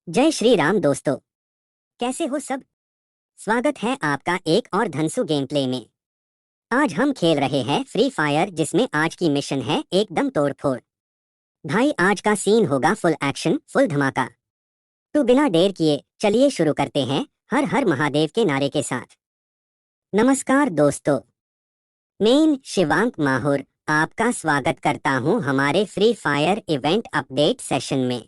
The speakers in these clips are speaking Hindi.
जय श्री राम दोस्तों। कैसे हो सब? स्वागत है आपका एक और धंसू गेम प्ले में। आज हम खेल रहे हैं फ्री फायर, जिसमें आज की मिशन है एकदम तोड़फोड़। भाई आज का सीन होगा फुल एक्शन, फुल धमाका। तो बिना देर किए चलिए शुरू करते हैं हर हर महादेव के नारे के साथ। नमस्कार दोस्तों, मैं शिवांक माहुर आपका स्वागत करता हूं हमारे free fire event update session में।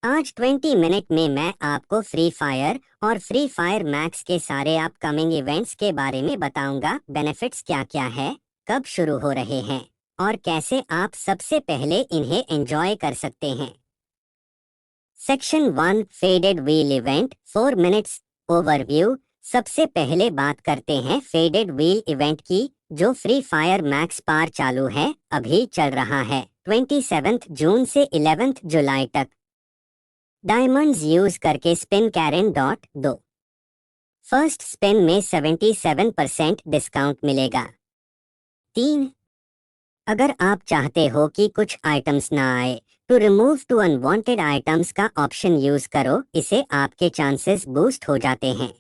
आज 20 मिनट में मैं आपको फ्री फायर और फ्री फायर मैक्स के सारे अपकमिंग इवेंट्स के बारे में बताऊंगा। बेनिफिट्स क्या क्या है, कब शुरू हो रहे हैं और कैसे आप सबसे पहले इन्हें एंजॉय कर सकते हैं। Section 1 faded wheel event 4 minutes overview. सबसे पहले बात करते हैं फेडेड व्हील इवेंट की, जो फ्री फायर मैक्स पर चालू है, अभी चल रहा है 27 जून से 11 जुलाई तक। डायमंड्स यूज करके स्पिन कैरन डॉट दो। फर्स्ट स्पिन में 77% डिस्काउंट मिलेगा। 3, अगर आप चाहते हो कि कुछ आइटम्स ना आए तो रिमूव टू अनवांटेड आइटम्स का ऑप्शन यूज करो, इसे आपके चांसेस बूस्ट हो जाते हैं।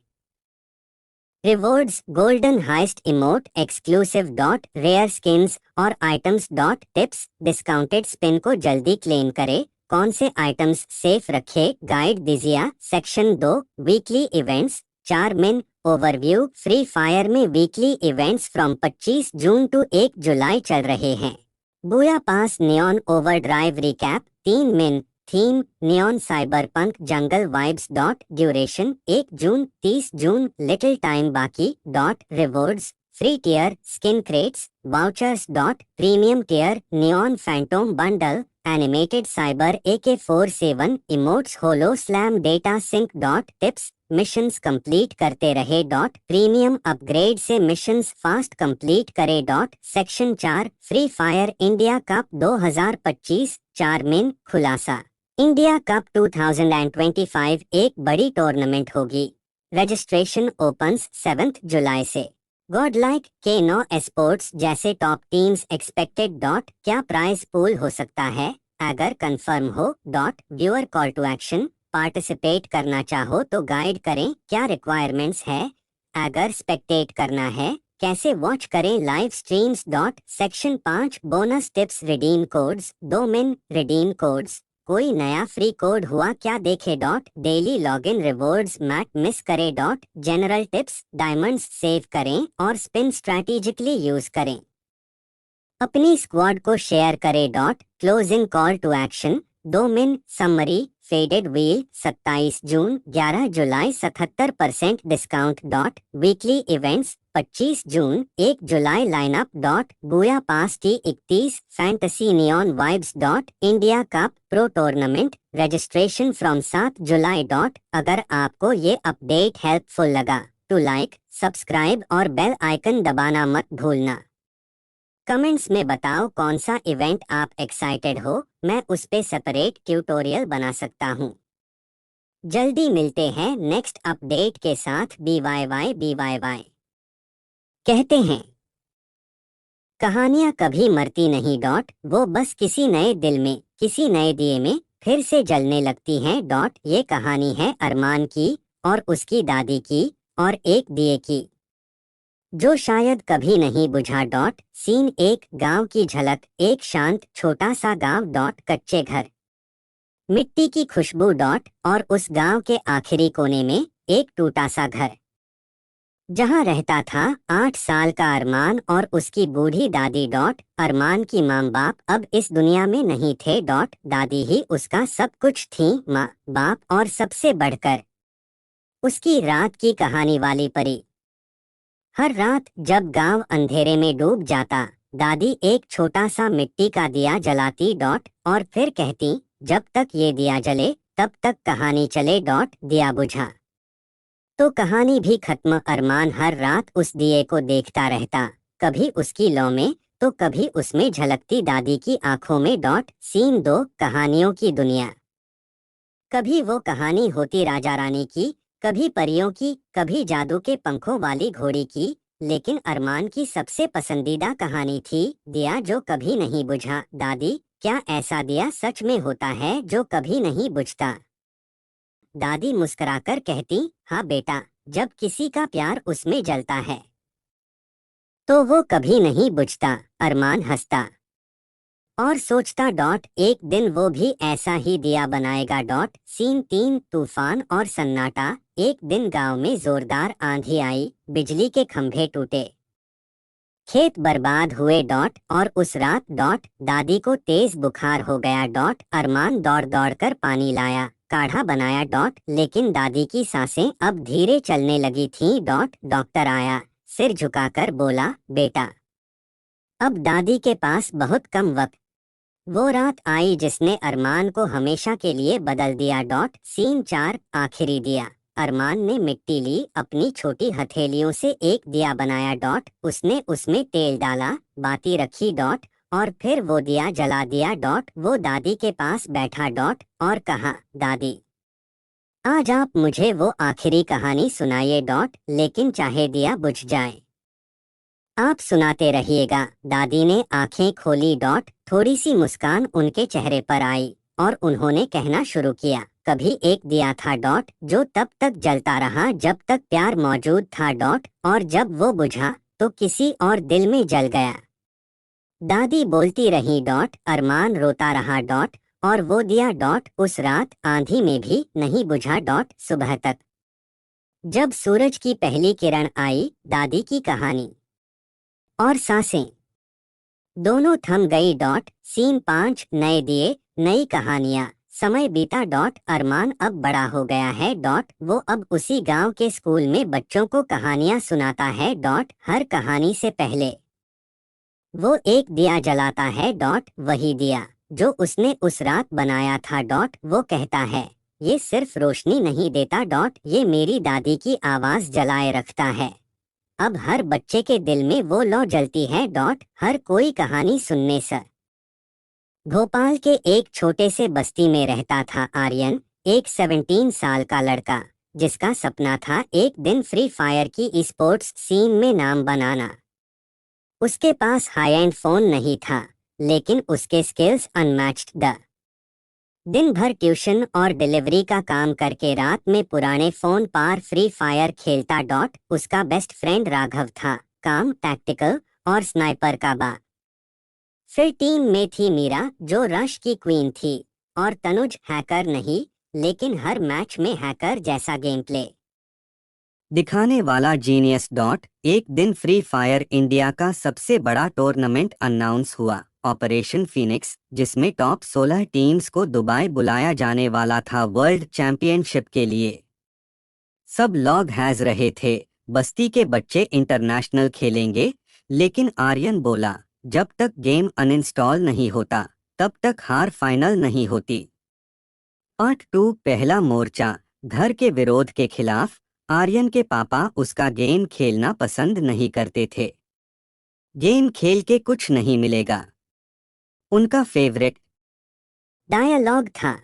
Rewards golden heist emote exclusive dot rare skins और items dot tips. Discounted spin को जल्दी क्लेम करें। कौन से आइटम्स सेफ रखे, गाइड दीजिए। Section 2 weekly events 4 min overview. Free fire में weekly events from 25 June to 1 July चल रहे हैं। Booyah pass neon overdrive recap 3 min. Theme neon cyberpunk jungle vibes dot duration 1 June 30 June. Little time बाकी dot rewards free tier skin crates vouchers dot premium tier neon phantom bundle animated cyber AK-47 emotes holo slam data sync dot tips. Missions complete करते रहे डॉट प्रीमियम अपग्रेड से मिशंस फास्ट कंप्लीट करे dot. Section 4 free fire India cup 2025 4 मिन खुलासा। इंडिया कप 2025 एक बड़ी टूर्नामेंट होगी। रजिस्ट्रेशन ओपन्स 7 जुलाई से। गॉड लाइक के स्पोर्ट्स जैसे टॉप टीम्स एक्सपेक्टेड डॉट। क्या प्राइस पूल हो सकता है? अगर कंफर्म हो dot viewer call to action. Participate करना चाहो तो गाइड करें, क्या रिक्वायरमेंट्स है। अगर स्पेक्टेट करना है, कैसे वॉच करें live streams dot. Section 5 bonus tips redeem codes 2 मिन रिडीम कोड्स। कोई नया फ्री कोड हुआ क्या देखे डॉट। डेली लॉगिन रिवॉर्ड्स मैट मिस करे dot. General tips diamonds save करें और स्पिन स्ट्रैटेजिकली यूज करें। अपनी स्क्वाड को शेयर करे dot. Closing call to action 2 min summary faded wheel 27 जून 11 जुलाई 77% डिस्काउंट डॉट। वीकली इवेंट्स 25 जून 1 जुलाई lineup dot. Booyah pass T31 fantasy neon vibes dot. India cup pro tournament registration from 7 जुलाई डॉट। अगर आपको ये अपडेट हेल्पफुल लगा तो लाइक, सब्सक्राइब और बेल आइकन दबाना मत भूलना। कमेंट्स में बताओ कौन सा इवेंट आप एक्साइटेड हो, मैं उस पे सेपरेट ट्यूटोरियल बना सकता हूँ। जल्दी मिलते हैं नेक्स्ट अपडेट के साथ। BYY कहते हैं कहानियां कभी मरती नहीं डॉट, वो बस किसी नए दिल में, किसी नए दिए में फिर से जलने लगती हैं डॉट। ये कहानी है अरमान की और उसकी दादी की और एक दिए की, जो शायद कभी नहीं बुझा डॉट। सीन एक गांव की झलक, एक शांत छोटा सा गांव डॉट। कच्चे घर, मिट्टी की खुशबू डॉट और उस गांव के आखिरी कोने में एक टूटा सा घर, जहां रहता था 8 साल का अरमान और उसकी बूढ़ी दादी डॉट। अरमान की माँ बाप अब इस दुनिया में नहीं थे डॉट। दादी ही उसका सब कुछ थी, माँ बाप और सबसे बढ़कर उसकी रात की कहानी वाली परी। हर रात जब गांव अंधेरे में डूब जाता, दादी एक छोटा सा मिट्टी का दिया जलाती डॉट और फिर कहती, जब तक ये दिया जले तब तक कहानी चले डॉट। दिया बुझा तो कहानी भी खत्म। अरमान हर रात उस दिए को देखता रहता, कभी उसकी लौ में तो कभी उसमें झलकती दादी की आंखों में डॉट। सीन 2 कहानियों की दुनिया। कभी वो कहानी होती राजा रानी की, कभी परियों की, कभी जादू के पंखों वाली घोड़ी की, लेकिन अरमान की सबसे पसंदीदा कहानी थी दिया जो कभी नहीं बुझा। दादी, क्या ऐसा दिया सच में होता है जो कभी नहीं बुझता? दादी मुस्कुराकर कहती, हाँ बेटा, जब किसी का प्यार उसमें जलता है तो वो कभी नहीं बुझता। अरमान हंसता और सोचता एक दिन वो भी ऐसा ही दिया बनाएगा। सीन 3 तूफान और सन्नाटा। एक दिन गांव में जोरदार आंधी आई, बिजली के खंभे टूटे, खेत बर्बाद हुए। और उस रात दादी को तेज बुखार हो गया। अरमान दौड़ दौड़ कर पानी लाया, काढ़ा बनाया। लेकिन दादी की सांसें अब धीरे चलने लगी थीं। डॉक्टर आया, सिर झुकाकर बोला, बेटा अब दादी के पास बहुत कम वक्त। वो रात आई जिसने अरमान को हमेशा के लिए बदल दिया। सीन 4 आखिरी दिया। अरमान ने मिट्टी ली, अपनी छोटी हथेलियों से एक दिया बनाया। उसने उसमें तेल डाला, बाती रखी। और फिर वो दिया जला दिया। वो दादी के पास बैठा। और कहा, दादी आज आप मुझे वो आखिरी कहानी सुनाइए। लेकिन चाहे दिया बुझ जाए आप सुनाते रहिएगा। दादी ने आंखें खोली। थोड़ी सी मुस्कान उनके चेहरे पर आई और उन्होंने कहना शुरू किया, कभी एक दिया था। जो तब तक जलता रहा जब तक प्यार मौजूद था। और जब वो बुझा तो किसी और दिल में जल गया। दादी बोलती रही। अरमान रोता रहा। और वो दिया उस रात आंधी में भी नहीं बुझा। सुबह तक जब सूरज की पहली किरण आई, दादी की कहानी और सांसें दोनों थम गई। सीन 5 नए दिए, नई कहानियां। समय बीता। अरमान अब बड़ा हो गया है। वो अब उसी गांव के स्कूल में बच्चों को कहानियां सुनाता है। हर कहानी से पहले वो एक दिया जलाता है। वही दिया जो उसने उस रात बनाया था। वो कहता है, ये सिर्फ रोशनी नहीं देता। ये मेरी दादी की आवाज जलाए रखता है। अब हर बच्चे के दिल में वो लौ जलती है। हर कोई कहानी सुनने से। भोपाल के एक छोटे से बस्ती में रहता था आर्यन, एक 17 साल का लड़का जिसका सपना था एक दिन फ्री फायर की स्पोर्ट्स सीन में नाम बनाना। उसके पास हाई एंड फोन नहीं था, लेकिन उसके स्किल्स अनमैच्ड द। दिन भर ट्यूशन और डिलीवरी का काम करके रात में पुराने फोन पर फ्री फायर खेलता। उसका बेस्ट फ्रेंड राघव था, काम टैक्टिकल और स्नाइपर का बा। फिर टीम में थी मीरा जो रश की क्वीन थी, और तनुज हैकर नहीं, लेकिन हर मैच में हैकर जैसा गेम प्ले दिखाने वाला जीनियस। एक दिन फ्री फायर इंडिया का सबसे बड़ा टूर्नामेंट अनाउंस हुआ, ऑपरेशन फीनिक्स, जिसमें टॉप 16 टीम्स को दुबई बुलाया जाने वाला था वर्ल्ड चैंपियनशिप के लिए। सब लोग हैज रहे थे, बस्ती के बच्चे इंटरनेशनल खेलेंगे, लेकिन आर्यन बोला, जब तक गेम अनइंस्टॉल नहीं होता तब तक हार फाइनल नहीं होती। पार्ट 2 पहला मोर्चा। घर के विरोध के खिलाफ। आर्यन के पापा उसका गेम खेलना पसंद नहीं करते थे। गेम खेल के कुछ नहीं मिलेगा। उनका फेवरेट डायलॉग था।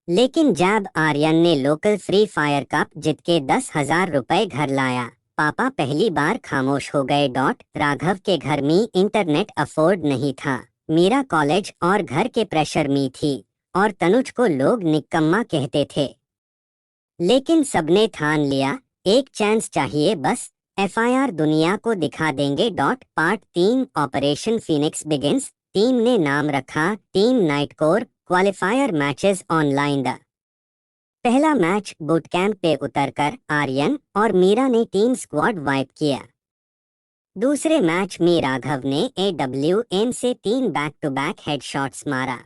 लेकिन जब आर्यन ने लोकल फ्री फायर कप जीत के 10,000 रुपए घर लाया, पापा पहली बार खामोश हो गए। राघव के घर में इंटरनेट अफोर्ड नहीं था, मीरा कॉलेज और घर के प्रेशर में थी, और तनुज को लोग निकम्मा कहते थे। लेकिन सबने ठान लिया, एक चांस चाहिए बस, एफआईआर दुनिया को दिखा देंगे। Part 3 operation phoenix begins. Team ने नाम रखा team nightcore. Qualifier matches online. The पहला मैच बूट कैंप पे उतरकर आर्यन और मीरा ने टीम स्क्वाड वाइप किया। दूसरे मैच में राघव ने AWM से 3 बैक टू बैक हेडशॉट्स मारा।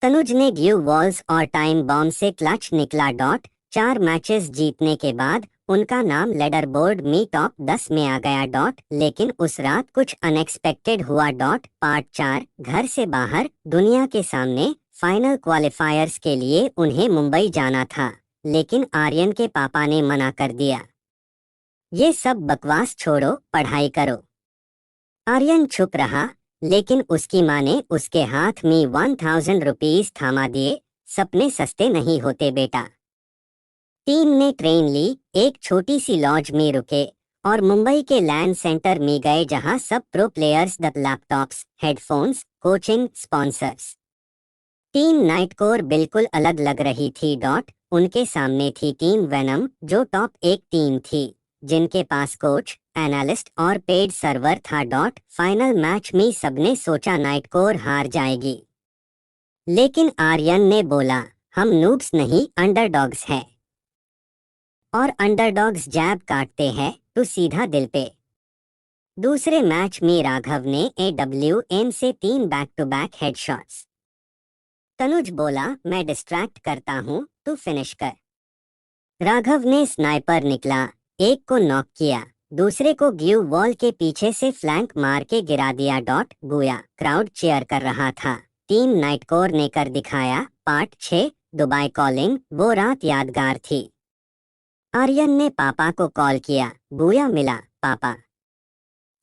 तनुज ने ग्लू वॉल्स और टाइम बॉम्ब से क्लच निकला। 4 मैचेस जीतने के बाद उनका नाम लेडर बोर्ड में टॉप 10 में आ गया। लेकिन उस रात कुछ अनएक्सपेक्टेड हुआ। पार्ट 4 घर से बाहर, दुनिया के सामने। फाइनल क्वालिफायर्स के लिए उन्हें मुंबई जाना था, लेकिन आर्यन के पापा ने मना कर दिया। ये सब बकवास छोड़ो, पढ़ाई करो। आर्यन चुप रहा, लेकिन उसकी माँ ने उसके हाथ में 1000 रुपीस थामा दिए। सपने सस्ते नहीं होते बेटा। टीम ने ट्रेन ली, एक छोटी सी लॉज में रुके और मुंबई के लैंड सेंटर में गए जहां सब pro players the laptops, headphones, coaching, sponsors. Team nightcore बिल्कुल अलग लग रही थी। उनके सामने थी टीम वेनम, जो टॉप एक टीम थी, जिनके पास कोच, एनालिस्ट और पेड सर्वर था। फाइनल मैच में सबने सोचा नाइट कोर हार जाएगी, लेकिन आर्यन ने बोला, हम नूब्स नहीं अंडरडॉग्स हैं, और अंडरडॉग्स जैब काटते हैं तो सीधा दिल पे। दूसरे मैच में राघव ने AWM से 3 back to back headshots. Tanuj बोला, मैं डिस्ट्रैक्ट करता हूँ, तू फिनिश कर। राघव ने स्नाइपर निकला, एक को नॉक किया, दूसरे को ग्लू वॉल के पीछे से फ्लैंक मार के गिरा दिया। बूया, क्राउड चीयर कर रहा था। टीम नाइट कोर ने कर दिखाया। Part 6, Dubai calling. वो रात यादगार थी। आर्यन ने पापा को कॉल किया, बूया मिला पापा।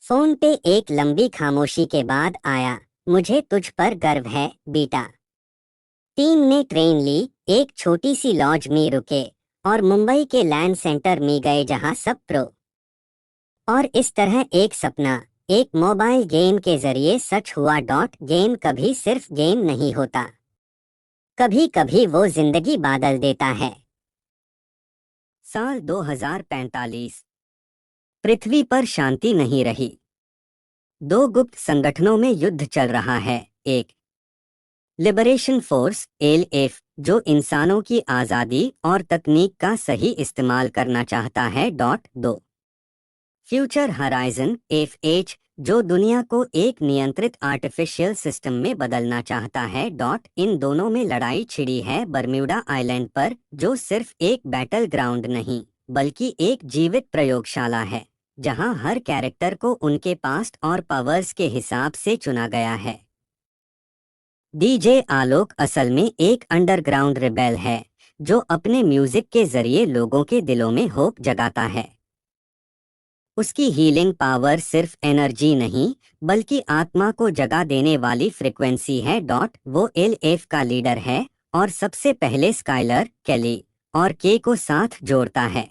फोन पे एक लंबी खामोशी के बाद आया, मुझे तुझ पर गर्व है बेटा। टीम ने ट्रेन ली, एक छोटी सी लॉज में रुके और मुंबई के लैंड सेंटर में गए जहां सब प्रो। और इस तरह एक सपना एक मोबाइल गेम के जरिए सच हुआ। गेम कभी सिर्फ गेम नहीं होता, कभी कभी वो जिंदगी बदल देता है। साल 2045। पृथ्वी पर शांति नहीं रही। 2 गुप्त संगठनों में युद्ध चल रहा है। एक लिबरेशन फोर्स LF, जो इंसानों की आज़ादी और तकनीक का सही इस्तेमाल करना चाहता है। 2 फ्यूचर हराइजन FH, जो दुनिया को एक नियंत्रित आर्टिफिशियल सिस्टम में बदलना चाहता है। इन दोनों में लड़ाई छिड़ी है बर्म्यूडा आइलैंड पर, जो सिर्फ एक बैटल ग्राउंड नहीं बल्कि एक जीवित प्रयोगशाला है, जहां हर कैरेक्टर को उनके पास्ट और पावर्स के हिसाब से चुना गया है। DJ आलोक असल में एक अंडरग्राउंड रिबेल है, जो अपने म्यूजिक के जरिए लोगों के दिलों में होप जगाता है। उसकी हीलिंग पावर सिर्फ एनर्जी नहीं बल्कि आत्मा को जगा देने वाली फ्रिक्वेंसी है। वो LF का लीडर है और सबसे पहले स्काइलर, केली और के को साथ जोड़ता है।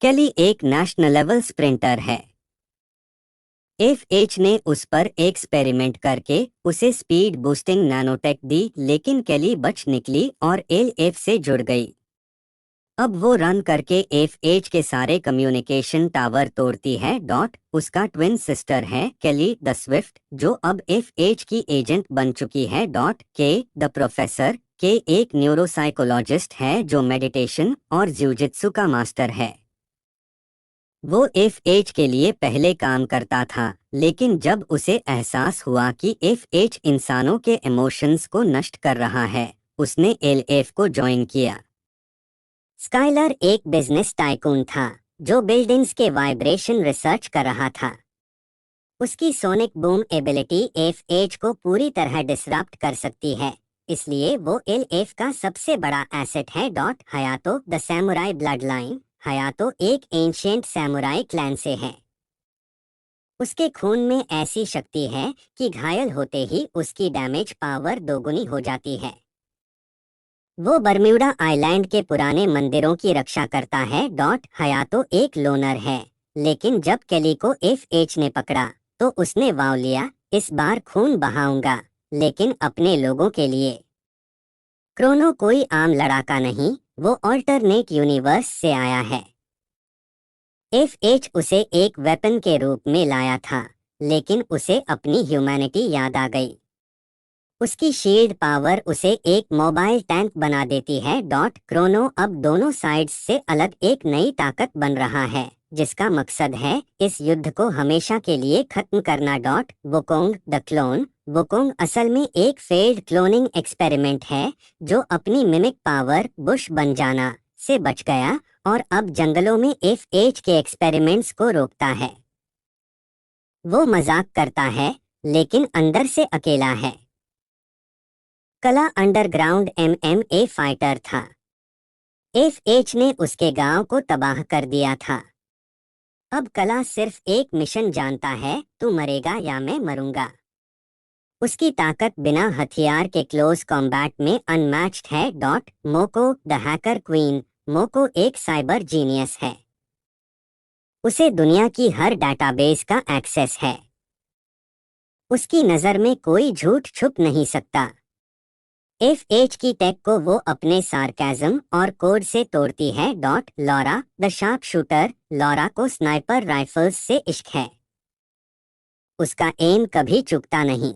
केली एक नेशनल लेवल स्प्रिंटर है। FH ने उस पर एक्सपेरिमेंट करके उसे स्पीड बूस्टिंग नैनोटेक दी, लेकिन केली बच निकली और LF से जुड़ गई। अब वो रन करके FH के सारे कम्युनिकेशन टावर तोड़ती है। उसका ट्विन सिस्टर है केली द स्विफ्ट, जो अब FH की एजेंट बन चुकी है। के द प्रोफेसर के एक न्यूरोसाइकोलॉजिस्ट है जो मेडिटेशन और जिउजित्सु का मास्टर है। वो FH के लिए पहले काम करता था, लेकिन जब उसे एहसास हुआ कि FH इंसानों के इमोशंस को नष्ट कर रहा है, उसने LF को ज्वाइन किया। स्काइलर एक बिजनेस टाइकून था जो बिल्डिंग्स के वाइब्रेशन रिसर्च कर रहा था। उसकी सोनिक बूम एबिलिटी FH को पूरी तरह डिसरप्ट कर सकती है, इसलिए वो LF का सबसे बड़ा एसेट है। Hayato the samurai blood line. Hayato एक एंशिएंट सैमुराई क्लैन से है। उसके खून में ऐसी शक्ति है कि घायल होते ही उसकी डैमेज पावर दोगुनी हो जाती है। वो बर्म्यूडा आइलैंड के पुराने मंदिरों की रक्षा करता है। हयातो एक लोनर है, लेकिन जब केली को FH ने पकड़ा तो उसने वाव लिया, इस बार खून बहाऊंगा, लेकिन अपने लोगों के लिए। क्रोनो कोई आम लड़ाका नहीं, वो ऑल्टरनेट यूनिवर्स से आया है। FH उसे एक वेपन के रूप में लाया था, लेकिन उसे अपनी ह्यूमैनिटी याद आ गई। उसकी शील्ड पावर उसे एक मोबाइल टैंक बना देती है। क्रोनो अब दोनों साइड्स से अलग एक नई ताकत बन रहा है, जिसका मकसद है इस युद्ध को हमेशा के लिए खत्म करना। Wukong the clone. वुकोंग असल में एक फेल्ड क्लोनिंग एक्सपेरिमेंट है, जो अपनी मिमिक पावर बुश बन जाना से बच गया और अब जंगलों में FH के एक्सपेरिमेंट्स को रोकता है। वो मजाक करता है, लेकिन अंदर से अकेला है। कला अंडरग्राउंड MMA फाइटर था। FH ने उसके गांव को तबाह कर दिया था। अब कला सिर्फ एक मिशन जानता है, तू मरेगा या मैं मरूंगा। उसकी ताकत बिना हथियार के क्लोज कॉम्बैट में अनमैच्ड है। मोको द हैकर क्वीन। मोको एक साइबर जीनियस है। उसे दुनिया की हर डाटाबेस का एक्सेस है। उसकी नज़र में कोई झूठ छुप नहीं सकता। एफ की टेक को वो अपने सार्केज्म और कोड से तोड़ती है। Laura the sharp shooter, Laura को स्नाइपर राइफल्स से इश्क है। उसका एम कभी चूकता नहीं।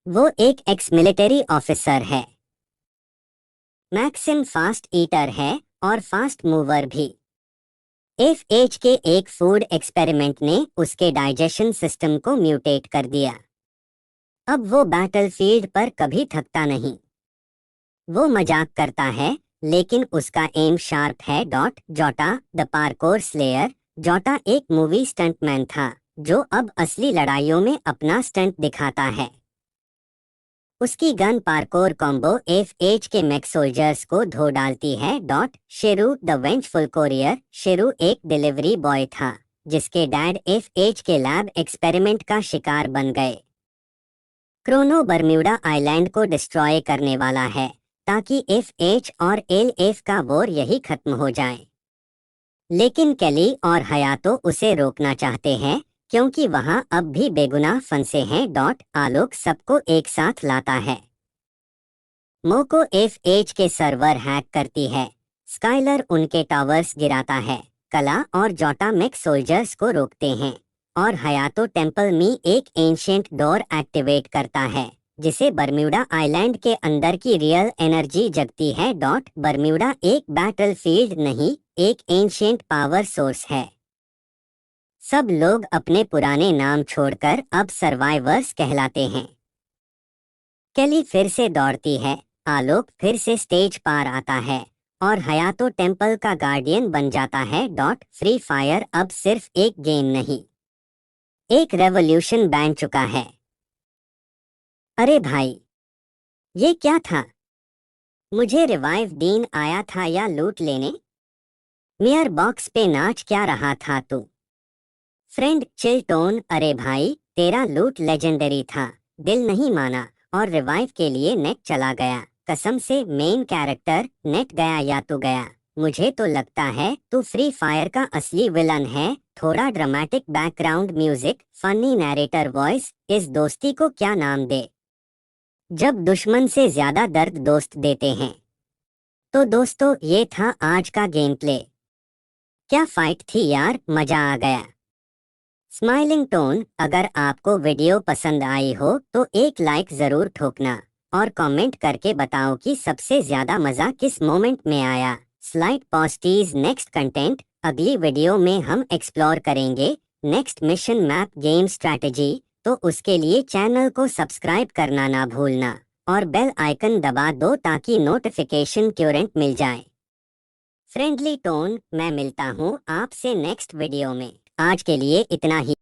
वो एक एक्स मिलिट्री ऑफिसर है। मैक्सिम फास्ट ईटर है और फास्ट मूवर भी। एफ के एक फूड एक्सपेरिमेंट ने उसके डाइजेशन सिस्टम को म्यूटेट कर दिया। अब वो बैटलफील्ड पर कभी थकता नहीं। वो मजाक करता है, लेकिन उसका एम शार्प है। जोटा द पार्कोर स्लेयर, जोटा एक मूवी स्टंटमैन था जो अब असली लड़ाइयों में अपना स्टंट दिखाता है। उसकी गन पार्कोर कॉम्बो एफ के मैक सोल्जर्स को धो डालती है। शेरू द वेंचफुल कोरियर, शेरू एक डिलीवरी बॉय था जिसके डैड एफ के लैब एक्सपेरिमेंट का शिकार बन गए। क्रोनो बर्म्यूडा आइलैंड को डिस्ट्रॉय करने वाला है ताकि एफ और एल का वॉर यही खत्म हो जाए। लेकिन केली और हयातो उसे रोकना चाहते हैं क्योंकि वहां अब भी बेगुनाह फंसे हैं। आलोक सबको एक साथ लाता है। मोको एफ के सर्वर हैक करती है। स्काइलर उनके टावर्स गिराता है। कला और जोटा मैक सोल्जर्स को रोकते हैं और हयातो टेम्पल में एक एंशिएंट डोर एक्टिवेट करता है जिसे बर्म्यूडा आइलैंड के अंदर की रियल एनर्जी जगती है। बर्म्यूडा एक बैटलफील्ड नहीं, एक एंशिएंट पावर सोर्स है। सब लोग अपने पुराने नाम छोड़कर अब सर्वाइवर्स कहलाते हैं। केली फिर से दौड़ती है। आलोक फिर से स्टेज पार आता है और हयातो टेम्पल का गार्डियन बन जाता है। फ्री फायर अब सिर्फ एक गेम नहीं, एक रेवोल्यूशन बन चुका है। अरे भाई, ये क्या था? मुझे रिवाइव दीन आया था या लूट लेने? मियर बॉक्स पे नाच क्या रहा था तू? फ्रेंड चिल टोन, अरे भाई तेरा लूट लेजेंडरी था, दिल नहीं माना और रिवाइव के लिए नेट चला गया। कसम से मेन कैरेक्टर नेट गया या तू गया। मुझे तो लगता है तू फ्री फायर का असली विलन है। थोड़ा dramatic background music, funny narrator voice, इस दोस्ती को क्या नाम दे? जब दुश्मन से ज्यादा दर्द दोस्त देते हैं। तो दोस्तों, ये था आज का गेम प्ले। क्या फाइट थी यार, मजा आ गया। स्माइलिंग टोन, अगर आपको वीडियो पसंद आई हो तो एक लाइक जरूर ठोकना और कमेंट करके बताओ कि सबसे ज्यादा मजा किस मोमेंट में आया। स्लाइड पॉस्टीज नेक्स्ट कंटेंट, अगली वीडियो में हम एक्सप्लोर करेंगे next mission map game strategy. तो उसके लिए चैनल को सब्सक्राइब करना ना भूलना और बेल आइकन दबा दो ताकि नोटिफिकेशन क्यूरेंट मिल जाए। फ्रेंडली टोन, मैं मिलता हूँ आपसे नेक्स्ट वीडियो में। आज के लिए इतना ही।